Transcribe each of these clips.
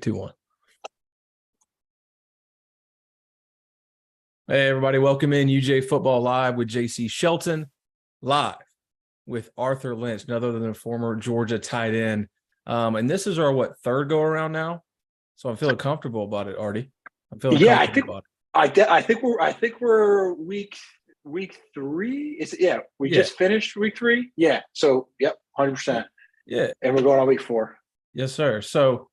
2, 1. Hey, everybody. Welcome in UGA Football Live with JC Shelton, live with Arthur Lynch, none other than a former Georgia tight end. And this is our, third go-around now? So I'm feeling comfortable about it, Artie. I'm feeling Yeah, comfortable about it. I think we're week 3. We just finished week 3. Yeah. So 100%. Yeah. And we're going on week 4. Yes, sir. So,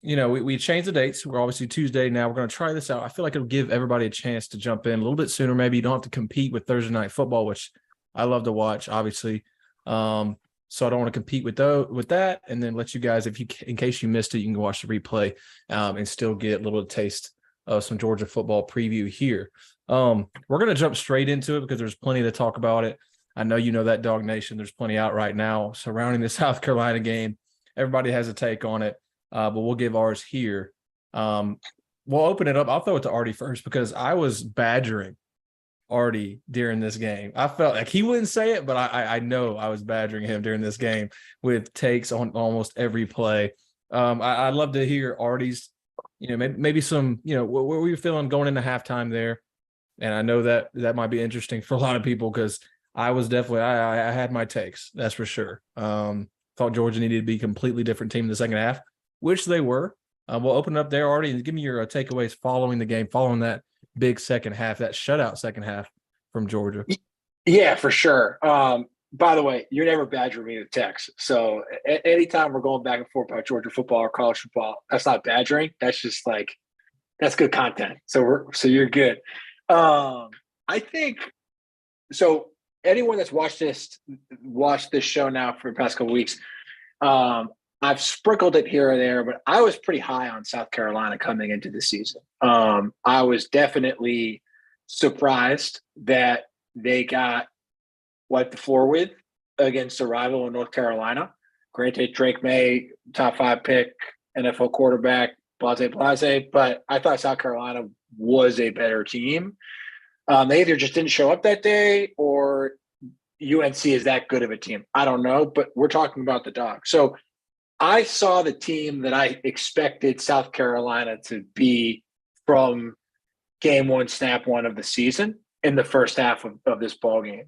we changed the dates. We're obviously Tuesday now. We're going to try this out. I feel like it'll give everybody a chance to jump in a little bit sooner. Maybe you don't have to compete with Thursday night football, which I love to watch, obviously. So I don't want to compete with that, and then let you guys, in case you missed it, you can go watch the replay and still get a little taste of some Georgia football preview here. We're going to jump straight into it because there's plenty to talk about it. I know you know that Dog Nation. There's plenty out right now surrounding the South Carolina game. Everybody has a take on it, but we'll give ours here. We'll open it up. I'll throw it to Artie first because I was badgering Artie during this game. I felt like he wouldn't say it, but I know I was badgering him during this game with takes on almost every play. I'd love to hear Artie's, maybe some, what were you feeling going into halftime there? And I know that might be interesting for a lot of people because I was definitely, I had my takes, that's for sure. Thought Georgia needed to be a completely different team in the second half, which they were. We'll open it up there, Artie, and give me your takeaways following the game, following that big second half, that shutout second half from Georgia. Yeah, for sure. By the way, you're never badgering me with text. So anytime we're going back and forth about Georgia football or college football, that's not badgering. That's just that's good content. So you're good. I think so. Anyone that's watched this show now for the past couple weeks, I've sprinkled it here or there, but I was pretty high on South Carolina coming into the season. I was definitely surprised that they got wiped the floor with against a rival in North Carolina. Granted, Drake May, top 5 pick, NFL quarterback, blase, but I thought South Carolina was a better team. They either just didn't show up that day or UNC is that good of a team. I don't know, but we're talking about the Dogs. So I saw the team that I expected South Carolina to be from game 1, snap 1 of the season in the first half of this ball game.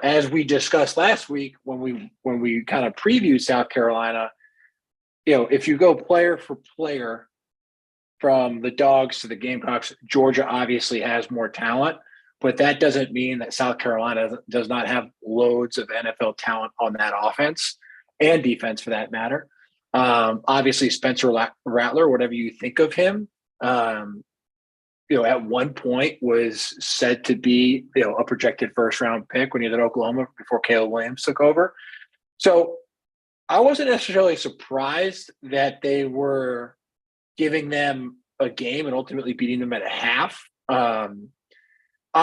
As we discussed last week when we kind of previewed South Carolina, if you go player for player from the Dogs to the Gamecocks, Georgia obviously has more talent, but that doesn't mean that South Carolina does not have loads of NFL talent on that offense and defense for that matter. Obviously, Spencer Rattler, whatever you think of him, at one point was said to be, a projected first-round pick when he was at Oklahoma before Caleb Williams took over. So I wasn't necessarily surprised that they were giving them a game and ultimately beating them at a half. I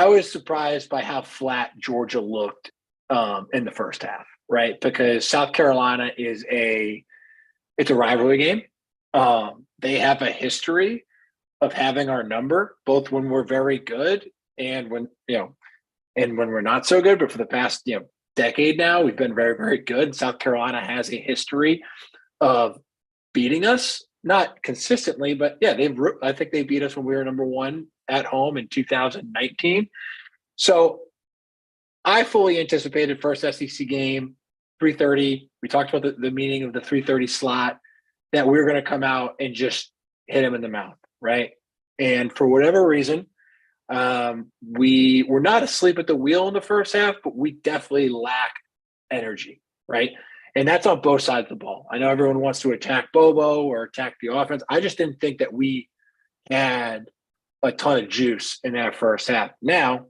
was surprised by how flat Georgia looked in the first half, right? Because South Carolina it's a rivalry game. They have a history of having our number, both when we're very good and when we're not so good. But for the past decade now, we've been very, very good. South Carolina has a history of beating us, not consistently, but I think they beat us when we were number 1 at home in 2019. So I fully anticipated first SEC game, 3:30. We talked about the meaning of the 3:30 slot, that we were going to come out and just hit him in the mouth, right? And for whatever reason, we were not asleep at the wheel in the first half, but we definitely lacked energy, right? And that's on both sides of the ball. I know everyone wants to attack Bobo or attack the offense. I just didn't think that we had a ton of juice in that first half. Now,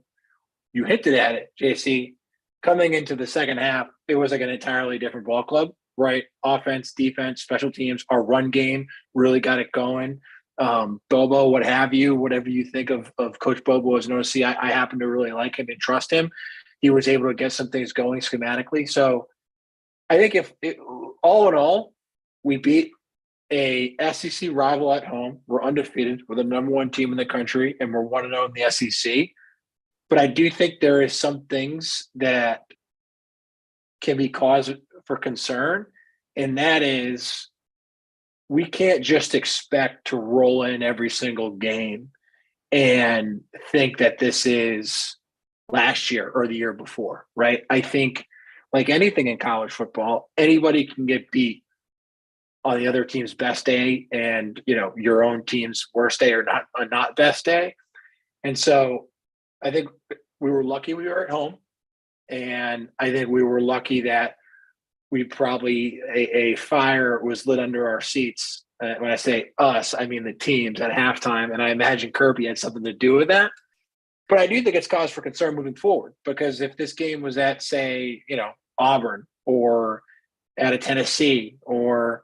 you hinted at it, JC. Coming into the second half, it was like an entirely different ball club, right? Offense, defense, special teams, our run game really got it going. Bobo, what have you, whatever you think of Coach Bobo as an OC, I happen to really like him and trust him. He was able to get some things going schematically. So I think all in all, we beat a SEC rival at home. We're undefeated. We're the number 1 team in the country, and we're 1-0 in the SEC. But I do think there is some things that can be cause for concern, and that is we can't just expect to roll in every single game and think that this is last year or the year before, right? I think, like anything in college football, anybody can get beat on the other team's best day, and your own team's worst day, or not best day. And so I think we were lucky we were at home, and I think we were lucky that we probably a fire was lit under our seats. When I say us, I mean the teams at halftime, and I imagine Kirby had something to do with that. But I do think it's cause for concern moving forward, because if this game was at, say, Auburn, or at a Tennessee, or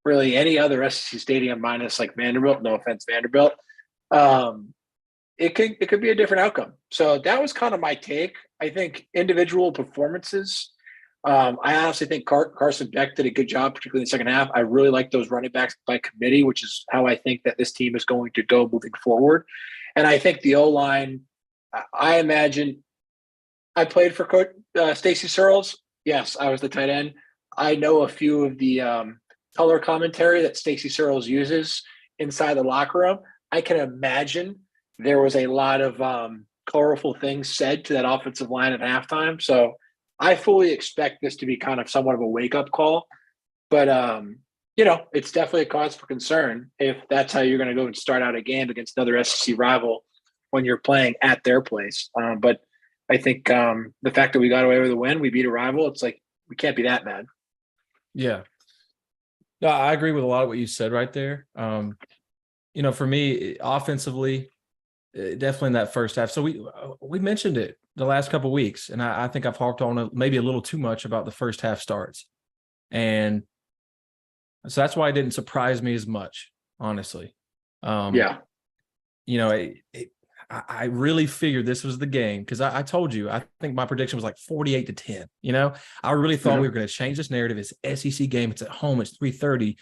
really any other SEC stadium minus like Vanderbilt, no offense, Vanderbilt, it could be a different outcome. So that was kind of my take. I think individual performances. I honestly think Carson Beck did a good job, particularly in the second half. I really like those running backs by committee, which is how I think that this team is going to go moving forward. And I think the O-line, I imagine, I played for Coach Stacy Searles. Yes, I was the tight end. I know a few of the color commentary that Stacy Searles uses inside the locker room. I can imagine there was a lot of colorful things said to that offensive line at halftime. So I fully expect this to be kind of somewhat of a wake-up call. But, it's definitely a cause for concern if that's how you're going to go and start out a game against another SEC rival when you're playing at their place. But I think the fact that we got away with a win, we beat a rival, it's like we can't be that mad. Yeah. No, I agree with a lot of what you said right there. For me, offensively, definitely in that first half. So we mentioned it the last couple of weeks, and I think I've harped on it maybe a little too much about the first half starts. And so that's why it didn't surprise me as much, honestly. I really figured this was the game, because I told you, I think my prediction was like 48-10. I really thought we were going to change this narrative. It's SEC game. It's at home. It's 3:30.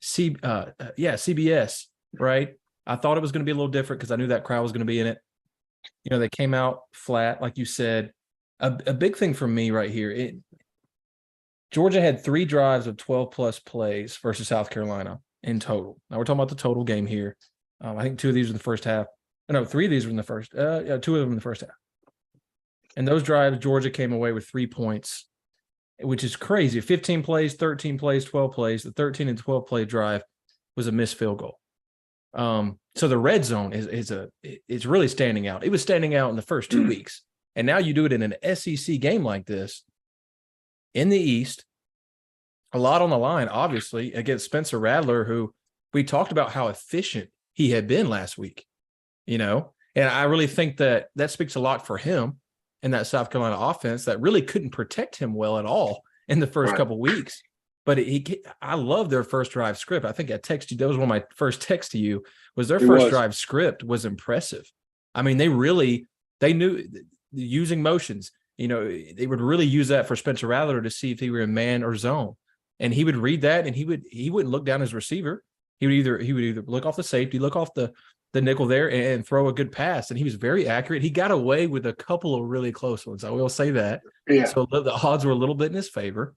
CBS, right? I thought it was going to be a little different because I knew that crowd was going to be in it. They came out flat, like you said. A big thing for me right here, Georgia had 3 drives of 12-plus plays versus South Carolina in total. Now, we're talking about the total game here. I think 2 of these were in the first half. No, 3 of these were in the first. 2 of them in the first half. And those drives, Georgia came away with 3 points, which is crazy. 15 plays, 13 plays, 12 plays. The 13 and 12 play drive was a missed field goal. So the red zone is really standing out. It was standing out in the first 2 weeks. And now you do it in an SEC game like this in the East, a lot on the line, obviously, against Spencer Rattler, who we talked about how efficient he had been last week, and I really think that speaks a lot for him and that South Carolina offense that really couldn't protect him well at all in the first couple of weeks. But I love their first drive script. I think I texted you. That was one of my first texts to you. Was their first drive script was impressive. I mean, they knew using motions. They would really use that for Spencer Rattler to see if he were in man or zone, and he would read that, and he wouldn't look down his receiver. He would either look off the safety, look off the nickel there, and throw a good pass. And he was very accurate. He got away with a couple of really close ones. I will say that. Yeah. So the odds were a little bit in his favor.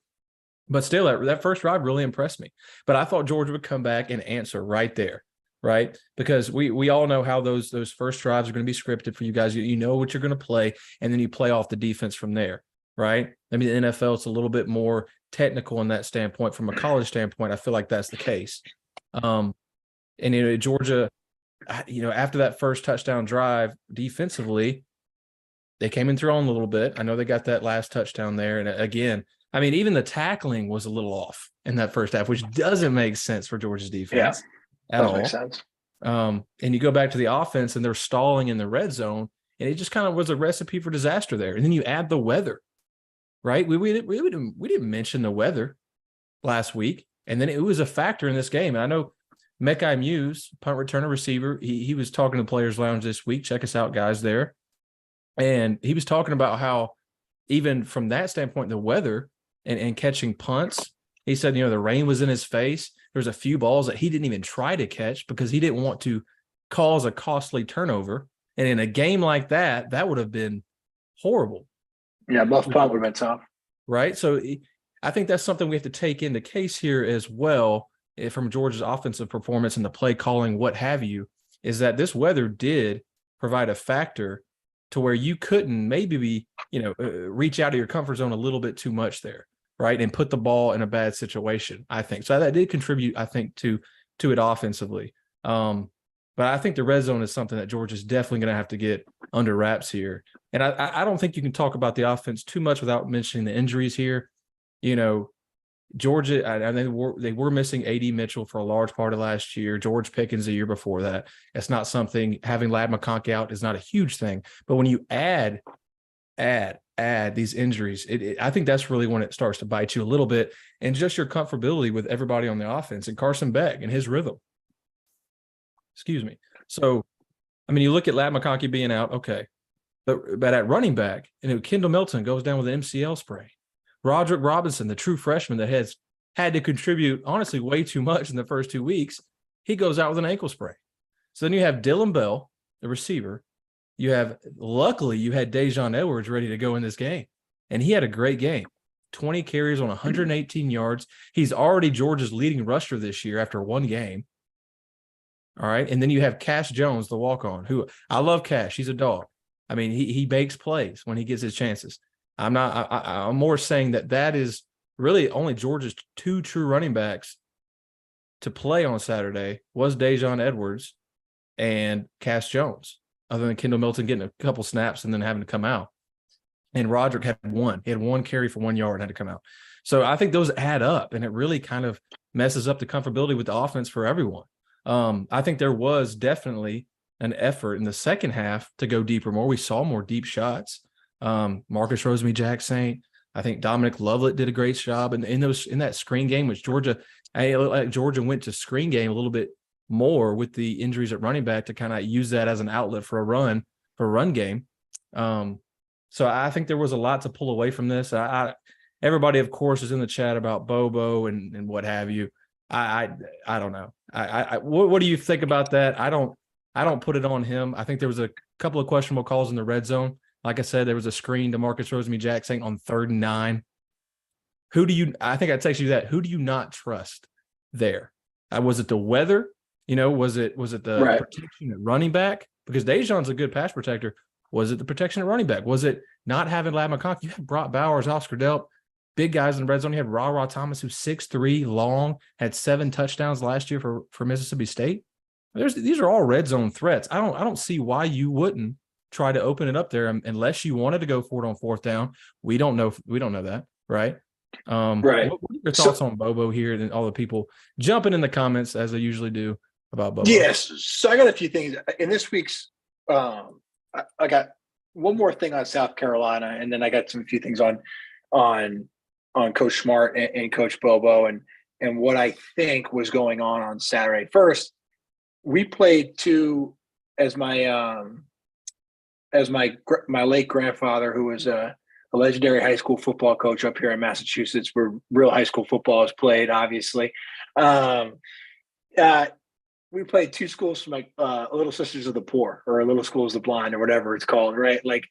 But still, that first drive really impressed me. But I thought Georgia would come back and answer right there, right? Because we all know how those first drives are going to be scripted for you guys. You know what you're going to play, and then you play off the defense from there, right? I mean, the NFL, it's a little bit more technical in that standpoint. From a college standpoint, I feel like that's the case. And Georgia, after that first touchdown drive defensively, they came in through on a little bit. I know they got that last touchdown there. And again, I mean, even the tackling was a little off in that first half, which doesn't make sense for Georgia's defense at all. Makes sense. And you go back to the offense, and they're stalling in the red zone, and it just kind of was a recipe for disaster there. And then you add the weather, right? We didn't mention the weather last week, and then it was a factor in this game. And I know Mekhi Muse, punt returner receiver, he was talking to the Players Lounge this week. Check us out, guys, there. And he was talking about how even from that standpoint, the weather and catching punts, he said, the rain was in his face. There's a few balls that he didn't even try to catch because he didn't want to cause a costly turnover. And in a game like that, that would have been horrible. Yeah, muff punt would have been tough. Right? So I think that's something we have to take into case here as well, from Georgia's offensive performance and the play calling, what have you, is that this weather did provide a factor to where you couldn't maybe reach out of your comfort zone a little bit too much there, right? And put the ball in a bad situation, I think. So that did contribute, I think, to it offensively. But I think the red zone is something that Georgia's definitely going to have to get under wraps here. And I don't think you can talk about the offense too much without mentioning the injuries here. Georgia, I they were missing A.D. Mitchell for a large part of last year. George Pickens the year before that. It's not something, having Ladd McConkey out is not a huge thing. But when you add these injuries, I think that's really when it starts to bite you a little bit, and just your comfortability with everybody on the offense and Carson Beck and his rhythm. Excuse me. So, I mean, you look at Ladd McConkey being out, okay. But at running back, Kendall Milton goes down with an MCL sprain. Roderick Robinson, the true freshman that has had to contribute, honestly, way too much in the first 2 weeks, he goes out with an ankle sprain. So then you have Dylan Bell, the receiver. Luckily, you had Dejon Edwards ready to go in this game. And he had a great game. 20 carries on 118 yards. He's already Georgia's leading rusher this year after one game. All right. And then you have Cash Jones, the walk-on, who I love Cash. He's a dog. I mean, he makes plays when he gets his chances. I'm more saying that is really only Georgia's two true running backs to play on Saturday was Dejon Edwards and Cash Jones, other than Kendall Milton getting a couple snaps and then having to come out. And Roderick had one. He had one carry for 1 yard and had to come out. So I think those add up, and it really kind of messes up the comfortability with the offense for everyone. I think there was definitely an effort in the second half to go deeper more. We saw more deep shots. Marcus Rosemy-Jacksaint, I think Dominic Lovelet did a great job in that screen game, which Georgia went to screen game a little bit more with the injuries at running back to kind of use that as an outlet for a run game. So I think there was a lot to pull away from this. Everybody, of course, is in the chat about Bobo and what have you. I don't know. What do you think about that? I don't put it on him. I think there was a couple of questionable calls in the red zone. Like I said, there was a screen to Marcus Rosemy-Jacksaint on 3rd and 9. I think I texted you that. Who do you not trust there? Was it the weather? Was it the protection at running back? Because Dejon's a good pass protector. Was it the protection at running back? Was it not having Ladd McConkey? You had Brock Bowers, Oscar Delp, big guys in the red zone. You had Ra Thomas, who's 6'3", long, had 7 touchdowns last year for Mississippi State. These are all red zone threats. I don't see why you wouldn't try to open it up there unless you wanted to go for it on 4th down. We don't know that, right? Right. What are your thoughts on Bobo here and all the people jumping in the comments as they usually do about Bobo? Yes. So I got a few things in this week's. I got one more thing on South Carolina, and then I got a few things on Coach Smart and Coach Bobo and what I think was going on Saturday. First, we played as my late grandfather, who was a legendary high school football coach up here in Massachusetts, where real high school football is played, obviously. We played 2 schools from Little Sisters of the Poor, or Little Schools of the Blind, or whatever it's called, right? Like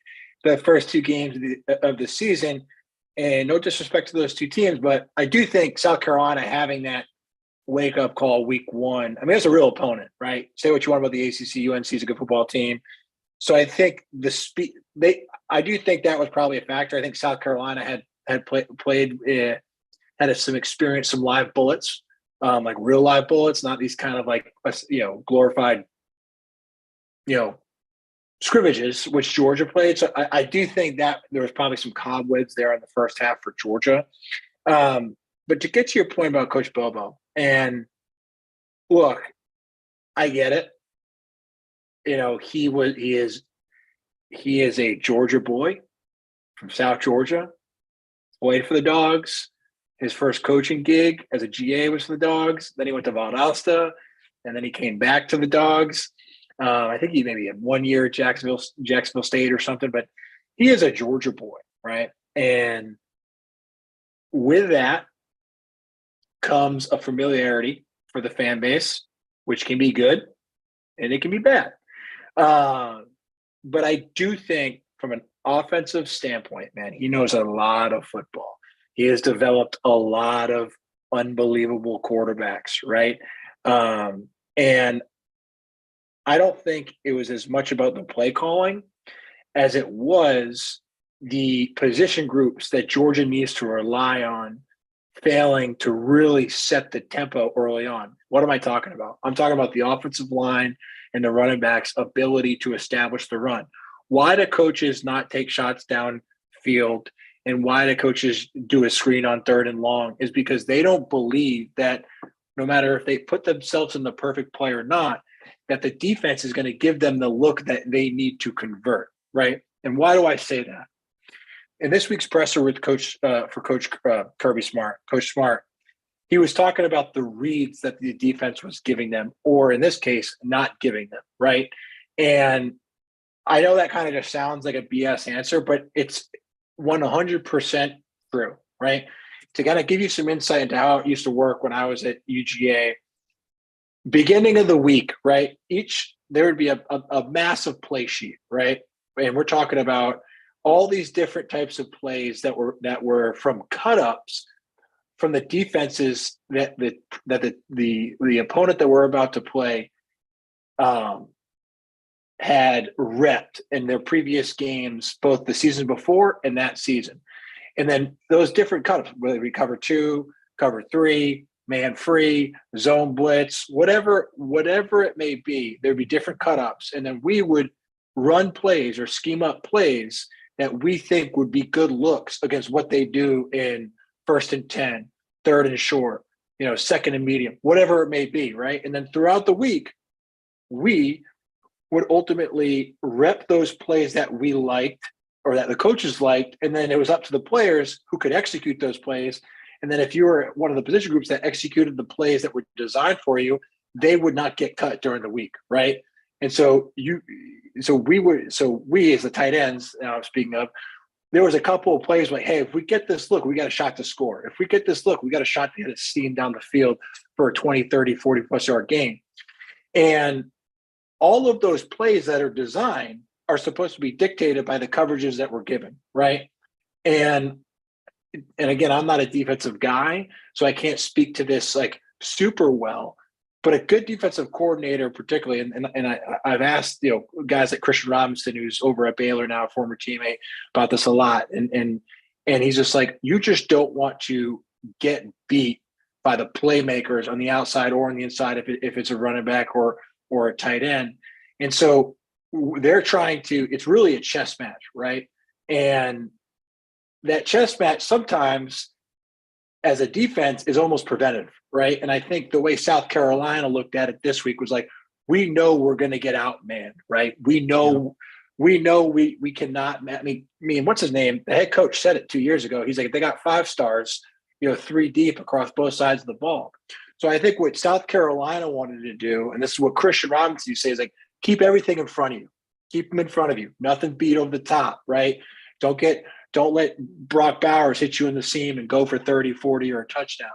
the first 2 games of the season. And no disrespect to those 2 teams, but I do think South Carolina having that wake-up call week 1, I mean, it's a real opponent, right? Say what you want about the ACC, UNC is a good football team. So I think I do think that was probably a factor. I think South Carolina had some experience, some live bullets, like real live bullets, not these kind of like, glorified, scrimmages, which Georgia played. So I do think that there was probably some cobwebs there in the first half for Georgia. But to get to your point about Coach Bobo, and look, I get it. He is a Georgia boy from South Georgia, played for the Dogs. His first coaching gig as a GA was for the Dogs. Then he went to Valdosta, and then he came back to the Dogs. I think he maybe had 1 year at Jacksonville State or something, but he is a Georgia boy, right? And with that comes a familiarity for the fan base, which can be good and it can be bad. But I do think from an offensive standpoint, man, he knows a lot of football. He has developed a lot of unbelievable quarterbacks, right? And I don't think it was as much about the play calling as it was the position groups that Georgia needs to rely on failing to really set the tempo early on. What am I talking about? I'm talking about the offensive line and the running backs' ability to establish the run. Why do coaches not take shots downfield, and why do coaches do a screen on 3rd and long is because they don't believe that no matter if they put themselves in the perfect play or not, that the defense is going to give them the look that they need to convert, right? And why do I say that? In this week's presser with Coach Kirby Smart, Coach Smart, he was talking about the reads that the defense was giving them, or in this case, not giving them, right? And I know that kind of just sounds like a BS answer, but it's 100% true, right? To kind of give you some insight into how it used to work when I was at UGA, beginning of the week, right? There would be a massive play sheet, right? And we're talking about all these different types of plays that were from cut-ups from the defenses that the opponent that we're about to play had repped in their previous games, both the season before and that season. And then those different cut-ups, whether it be cover 2, cover 3, man free, zone blitz, whatever it may be, there'd be different cut-ups. And then we would run plays or scheme up plays that we think would be good looks against what they do in 1st and 10, 3rd and short, 2nd and medium, whatever it may be, right? And then throughout the week, we would ultimately rep those plays that we liked or that the coaches liked, and then it was up to the players who could execute those plays. And then if you were one of the position groups that executed the plays that were designed for you, they would not get cut during the week, right? And so we as the tight ends, speaking of, there was a couple of plays like, hey, if we get this look, we got a shot to score. If we get this look, we got a shot to hit a steam down the field for a 20, 30, 40-plus yard game. And all of those plays that are designed are supposed to be dictated by the coverages that we're given, right? And again, I'm not a defensive guy, so I can't speak to this like super well. But a good defensive coordinator, particularly, and I've asked guys like Christian Robinson, who's over at Baylor now, a former teammate, about this a lot, and he's just like, you just don't want to get beat by the playmakers on the outside or on the inside if it's a running back or a tight end, and so they're trying to. It's really a chess match, right? And that chess match sometimes, as a defense, is almost preventative, right? And I think the way South Carolina looked at it this week was like, we know we're going to get outmanned, right? We know we cannot. I mean, what's his name? The head coach said it 2 years ago. He's like, they got 5 stars, 3 deep across both sides of the ball. So I think what South Carolina wanted to do, and this is what Christian Robinson used to say, is like, keep everything in front of you. Keep them in front of you. Nothing beat over the top, right? Don't let Brock Bowers hit you in the seam and go for 30, 40 or a touchdown.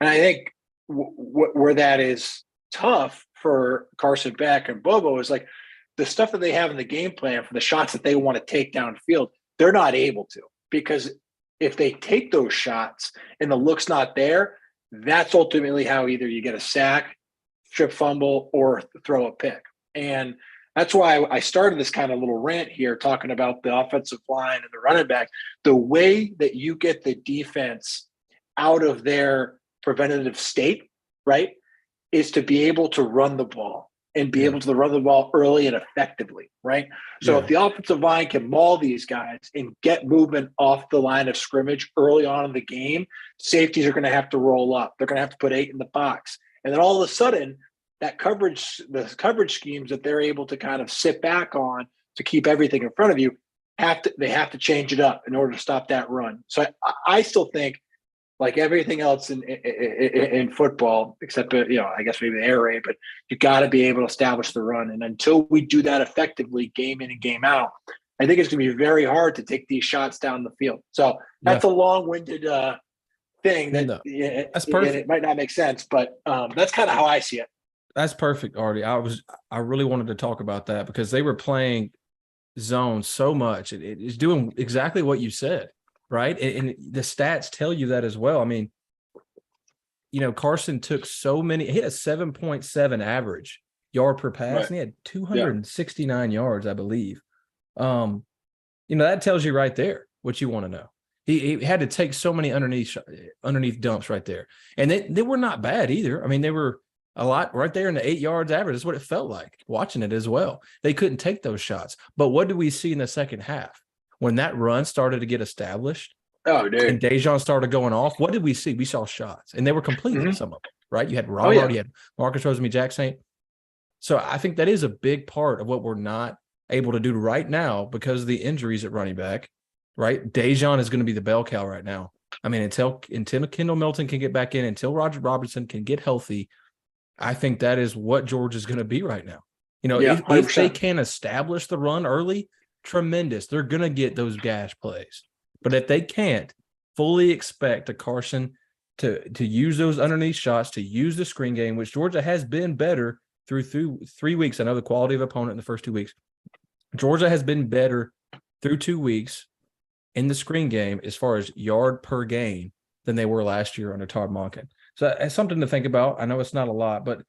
And I think where that is tough for Carson Beck and Bobo is like the stuff that they have in the game plan for the shots that they want to take downfield, they're not able to, because if they take those shots and the look's not there, that's ultimately how either you get a sack, strip fumble, or throw a pick. And that's why I started this kind of little rant here talking about the offensive line and the running back. The way that you get the defense out of their preventative state, right, is to be able to run the ball and be able to run the ball early and effectively, right? So if the offensive line can maul these guys and get movement off the line of scrimmage early on in the game, safeties are going to have to roll up. They're going to have to put 8 in the box. And then all of a sudden, the coverage schemes that they're able to kind of sit back on to keep everything in front of you, they have to change it up in order to stop that run. So I still think, like everything else in football, except I guess maybe the air raid, but you got to be able to establish the run. And until we do that effectively, game in and game out, I think it's going to be very hard to take these shots down the field. So that's a long-winded thing that's perfect. It might not make sense, but that's kind of how I see it. That's perfect, Artie. I really wanted to talk about that because they were playing zone so much. It is doing exactly what you said, right? And the stats tell you that as well. I mean, Carson took so many, he had a 7.7 average yard per pass, Right. and he had 269 yards, I believe. That tells you right there what you want to know. He had to take so many underneath dumps right there. And they were not bad either. I mean, they were a lot right there in the 8 yards average. That's what it felt like watching it as well. They couldn't take those shots. But what did we see in the second half? When that run started to get established, Oh, dude. and Dejon started going off, what did we see? We saw shots, and they were completed, some of them, right? You had Rollard, you had Marcus Rosemy-Jacksaint. So I think that is a big part of what we're not able to do right now because of the injuries at running back, right? Dejon is going to be the bell cow right now. I mean, until Kendall Milton can get back in, until Roger Robertson can get healthy, I think that is what Georgia is going to be right now. If they can establish the run early, tremendous. They're going to get those gash plays. But if they can't, fully expect a Carson to use those underneath shots, to use the screen game, which Georgia has been better through 3 weeks. I know the quality of opponent in the first 2 weeks. Georgia has been better through 2 weeks in the screen game as far as yard per game than they were last year under Todd Monken. So it's something to think about. I know it's not a lot, but,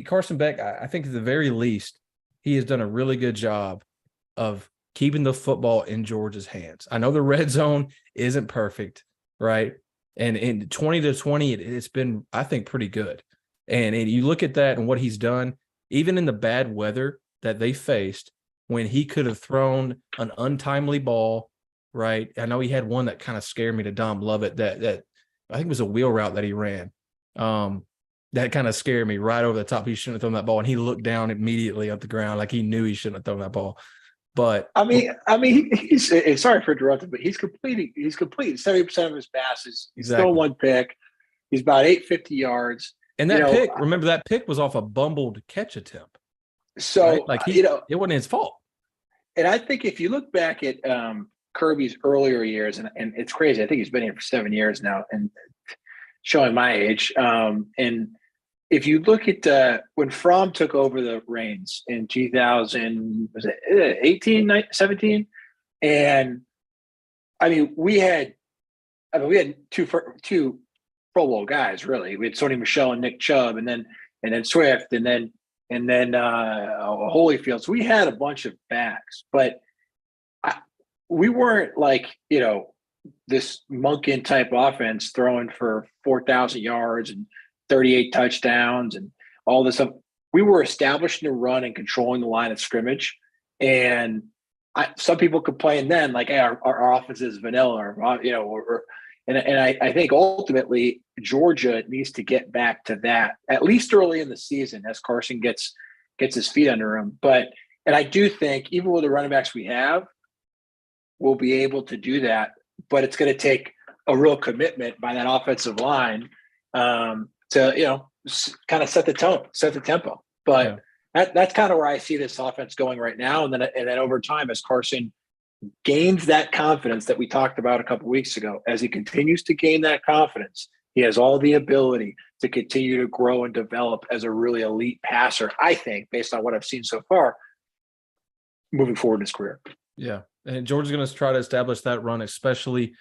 Carson Beck, I think at the very least, he has done a really good job of keeping the football in Georgia's hands. I know the red zone isn't perfect, right? And in 20-20, it's been, I think, pretty good. And you look at that and what he's done, even in the bad weather that they faced, when he could have thrown an untimely ball, right? I know he had one that kind of scared me to Dom Lovett that I think it was a wheel route that he ran. That kind of scared me right over the top. He shouldn't have thrown that ball, and he looked down immediately at the ground like he knew he shouldn't have thrown that ball. But I mean, he's sorry for interrupting, but he's completing 70% of his passes. He's still one pick. He's about 850 yards. And that pick, remember that pick was off a bumbled catch attempt. So right? Like it wasn't his fault. And I think if you look back at Kirby's earlier years, and it's crazy, I think he's been here for 7 years now, and showing my age. And if you look at when Fromm took over the reins in 2018, 17, and I mean we had two Pro Bowl guys really. We had Sony Michel and Nick Chubb, and then Swift, and then Holyfield. So we had a bunch of backs, but we weren't like this Monken type offense throwing for 4,000 yards and 38 touchdowns and all this stuff. We were establishing the run and controlling the line of scrimmage. And some people complain then, like, hey, our offense is vanilla, and I think ultimately Georgia needs to get back to that, at least early in the season, as Carson gets his feet under him. And I do think even with the running backs we have, we'll be able to do that. But it's going to take a real commitment by that offensive line to kind of set the tone, set the tempo. But that's kind of where I see this offense going right now. And then over time, as Carson gains that confidence that we talked about a couple of weeks ago, as he continues to gain that confidence, he has all the ability to continue to grow and develop as a really elite passer, I think, based on what I've seen so far, moving forward in his career. Yeah. And Georgia's going to try to establish that run, especially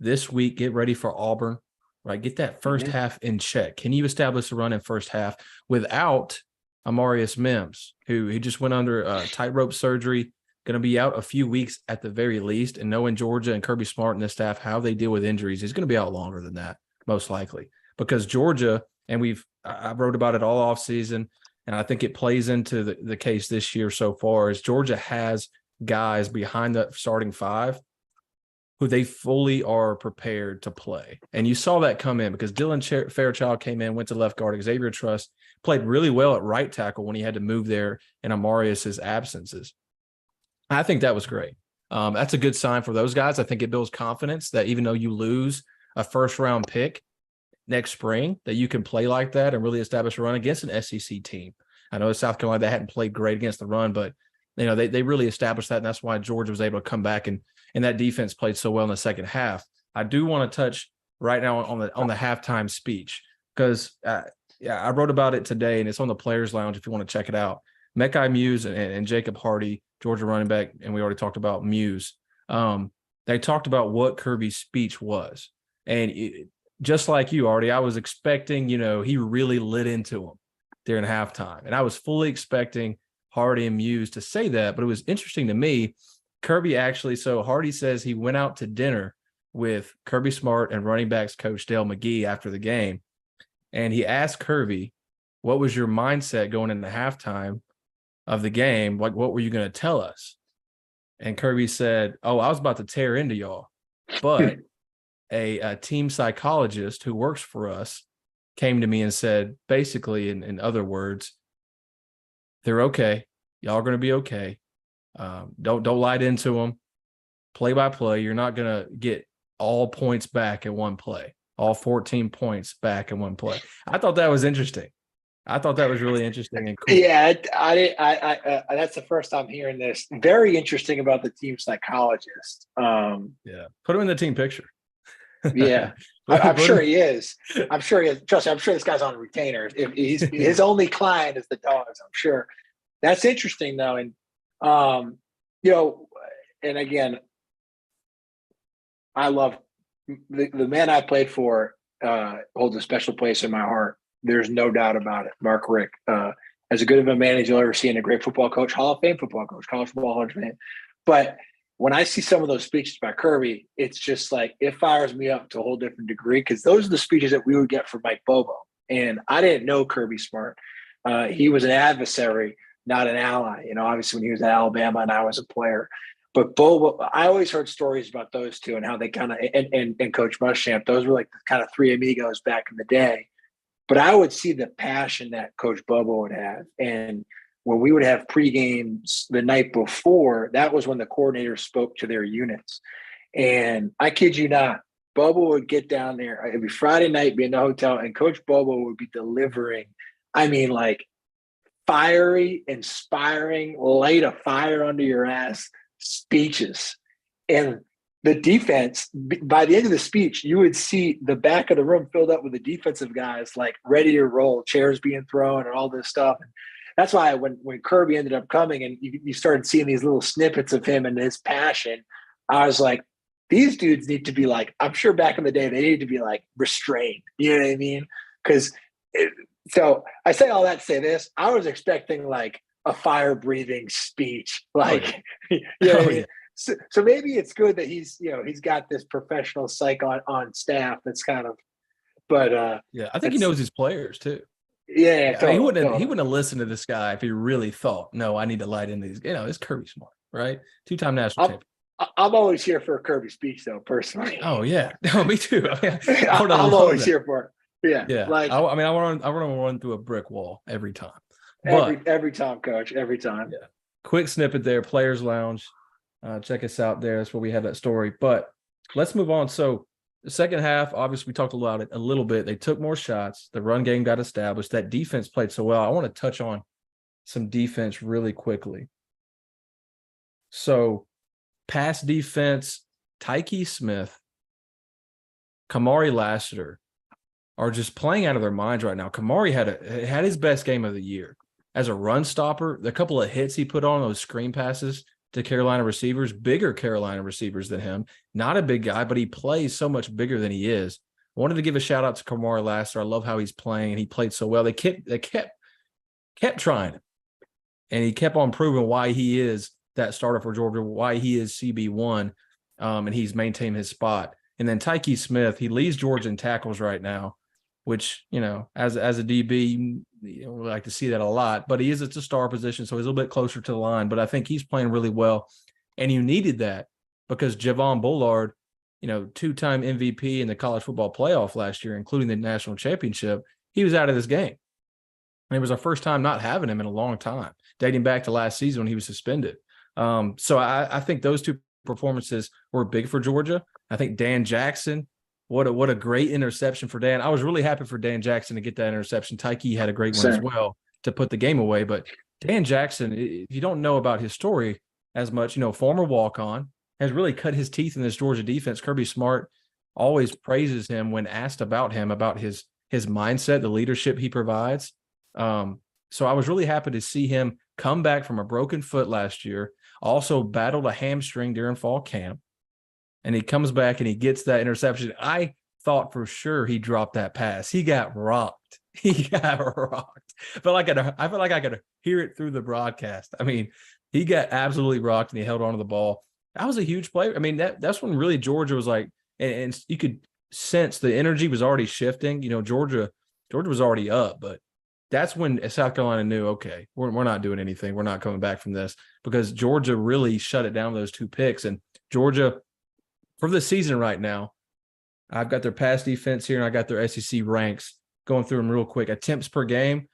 this week. Get ready for Auburn, right? Get that first half in check. Can you establish a run in first half without Amarius Mims, who he just went under tightrope surgery, going to be out a few weeks at the very least, and knowing Georgia and Kirby Smart and the staff, how they deal with injuries, he's going to be out longer than that, most likely, because Georgia, and I wrote about it all off season, and I think it plays into the case this year so far, is Georgia has guys behind the starting five who they fully are prepared to play. And you saw that come in because Dylan Fairchild came in, went to left guard. Xavier Truss played really well at right tackle when he had to move there in Amarius's absences. I think that was great. That's a good sign for those guys. I think it builds confidence that even though you lose a first-round pick next spring, that you can play like that and really establish a run against an SEC team. I know South Carolina, they hadn't played great against the run, but they really established that, and that's why Georgia was able to come back and that defense played so well in the second half. I do want to touch right now on the halftime speech because I wrote about it today, and it's on the Players Lounge if you want to check it out. Mekhi Muse and Jacob Hardy, Georgia running back, and we already talked about Muse. They talked about what Kirby's speech was, and just like you, Artie, I was expecting, he really lit into him during halftime. And I was fully expecting Hardy and Muse to say that. But it was interesting to me. Kirby actually, so Hardy says he went out to dinner with Kirby Smart and running backs coach Dale McGee after the game. And he asked Kirby, what was your mindset going into halftime of the game? Like, what were you going to tell us? And Kirby said, oh, I was about to tear into y'all. But a team psychologist who works for us came to me and said, basically, in other words, they're okay. Y'all are going to be okay. Don't light into them. Play by play. You're not going to get all points back in one play, all 14 points back in one play. I thought that was interesting. I thought that was really interesting and cool. Yeah, I that's the first time hearing this. Very interesting about the team psychologist. Yeah, put him in the team picture. Yeah, I'm sure he is. I'm sure he is. Trust me, I'm sure this guy's on a retainer. If his only client is the dogs, I'm sure. That's interesting though, and and again, I love the man I played for. Holds a special place in my heart. There's no doubt about it. Mark Richt, as good of a man as you'll ever see, and a great football coach, Hall of Fame football coach, college football Hall of Fame. But when I see some of those speeches by Kirby, it's just like it fires me up to a whole different degree, because those are the speeches that we would get from Mike Bobo. And I didn't know Kirby Smart. He was an adversary, not an ally. Obviously when he was at Alabama and I was a player. But Bobo, I always heard stories about those two and how they kind of and Coach Muschamp. Those were like the kind of three amigos back in the day. But I would see the passion that Coach Bobo would have. And when we would have pre-games the night before, that was when the coordinators spoke to their units. And I kid you not, Bobo would get down there. It'd be Friday night, be in the hotel, and Coach Bobo would be delivering, like fiery, inspiring, light a fire under your ass speeches. And the defense, by the end of the speech, you would see the back of the room filled up with the defensive guys, like ready to roll, chairs being thrown and all this stuff. And that's why when Kirby ended up coming and you started seeing these little snippets of him and his passion, I was like, these dudes need to be like, I'm sure back in the day, they needed to be like restrained. You know what I mean? So I say all that to say this, I was expecting like a fire breathing speech. Like, you know what I mean? So maybe it's good that he's got this professional psych on staff. That's kind of, but yeah, I think he knows his players too. Yeah, totally, he wouldn't have listened to this guy if he really thought, no, I need to light into these. It's Kirby Smart, right? 2-time national champion. I'm always here for a Kirby speech, though, personally. Oh yeah, no, me too. I'm always here for it. Yeah. Like I want to run through a brick wall every time. Every time, Coach. Every time. Yeah. Quick snippet there, Players Lounge. Check us out there. That's where we have that story. But let's move on. So the second half, obviously, we talked about it a little bit. They took more shots. The run game got established. That defense played so well. I want to touch on some defense really quickly. So pass defense, Tyke Smith, Kamari Lassiter are just playing out of their minds right now. Kamari had his best game of the year. As a run stopper, the couple of hits he put on those screen passes to Carolina receivers, bigger Carolina receivers than him. Not a big guy, but he plays so much bigger than he is. I wanted to give a shout out to Kamari Lassiter. I love how he's playing, and he played so well. They kept trying him, and he kept on proving why he is that starter for Georgia, why he is CB1, and he's maintained his spot. And then Tyke Smith, he leads Georgia in tackles right now, which, as a DB, we like to see that a lot. But it's a star position, so he's a little bit closer to the line. But I think he's playing really well. And you needed that because Javon Bullard, 2-time MVP in the college football playoff last year, including the national championship, he was out of this game. And it was our first time not having him in a long time, dating back to last season when he was suspended. So I think those two performances were big for Georgia. I think Dan Jackson, what a great interception for Dan. I was really happy for Dan Jackson to get that interception. Tyke had a great one as well to put the game away. But Dan Jackson, if you don't know about his story as much, former walk-on, has really cut his teeth in this Georgia defense. Kirby Smart always praises him when asked about him, about his mindset, the leadership he provides. So I was really happy to see him come back from a broken foot last year, also battled a hamstring during fall camp. And he comes back and he gets that interception. I thought for sure he dropped that pass. He got rocked. He got rocked. I feel like I could hear it through the broadcast. I mean, he got absolutely rocked and he held onto the ball. That was a huge play. I mean, that's when really Georgia was like, and you could sense the energy was already shifting. You know, Georgia was already up, but that's when South Carolina knew, okay, we're not doing anything. We're not coming back from this, because Georgia really shut it down with those 2 picks. And Georgia, for the season right now, I've got their pass defense here and I got their SEC ranks, going through them real quick. Attempts per game,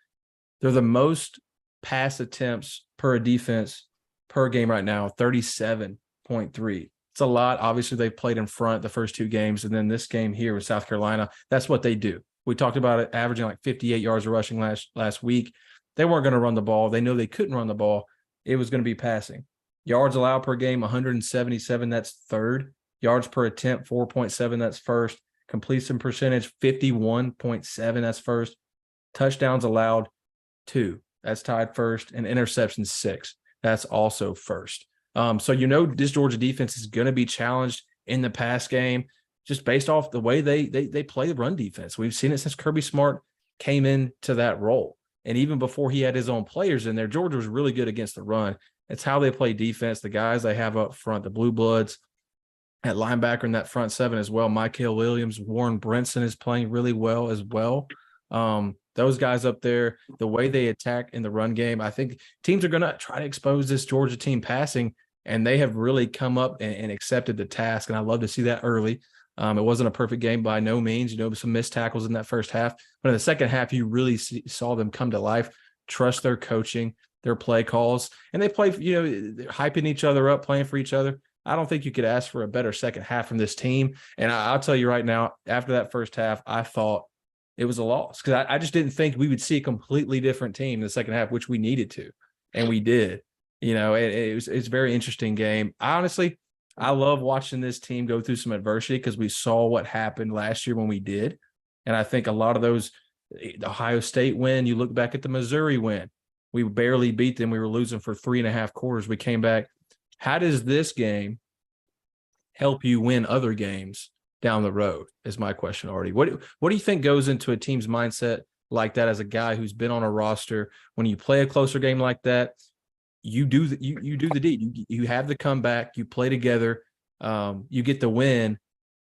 they're the most pass attempts per defense per game right now, 37.3. It's a lot. Obviously, they played in front the first 2 games, and then this game here with South Carolina, that's what they do. We talked about it averaging like 58 yards of rushing last week. They weren't going to run the ball. They knew they couldn't run the ball. It was going to be passing. Yards allowed per game, 177. That's third. Yards per attempt, 4.7. That's first. Completion percentage, 51.7. That's first. Touchdowns allowed, 2. That's tied first. And interceptions, 6. That's also first. So this Georgia defense is going to be challenged in the pass game, just based off the way they play the run defense. We've seen it since Kirby Smart came into that role. And even before he had his own players in there, Georgia was really good against the run. It's how they play defense. The guys they have up front, the Blue Bloods, at linebacker in that front 7 as well. Mykel Williams, Warren Brinson is playing really well as well. Those guys up there, the way they attack in the run game, I think teams are going to try to expose this Georgia team passing, and they have really come up and accepted the task. And I love to see that early. It wasn't a perfect game by no means, some missed tackles in that first half, but in the second half, you really saw them come to life, trust their coaching, their play calls, and they play, hyping each other up, playing for each other. I don't think you could ask for a better second half from this team. And I'll tell you right now, after that first half, I thought it was a loss, because I just didn't think we would see a completely different team in the second half, which we needed to, and we did. It's a very interesting game. I love watching this team go through some adversity, because we saw what happened last year when we did. And I think a lot of those, the Ohio State win, you look back at the Missouri win, we barely beat them. We were losing for 3.5 quarters. We came back. How does this game help you win other games down the road is my question, Artie. What do you think goes into a team's mindset like that, as a guy who's been on a roster? When you play a closer game like that, you do the deed. You have the comeback. You play together. You get the win,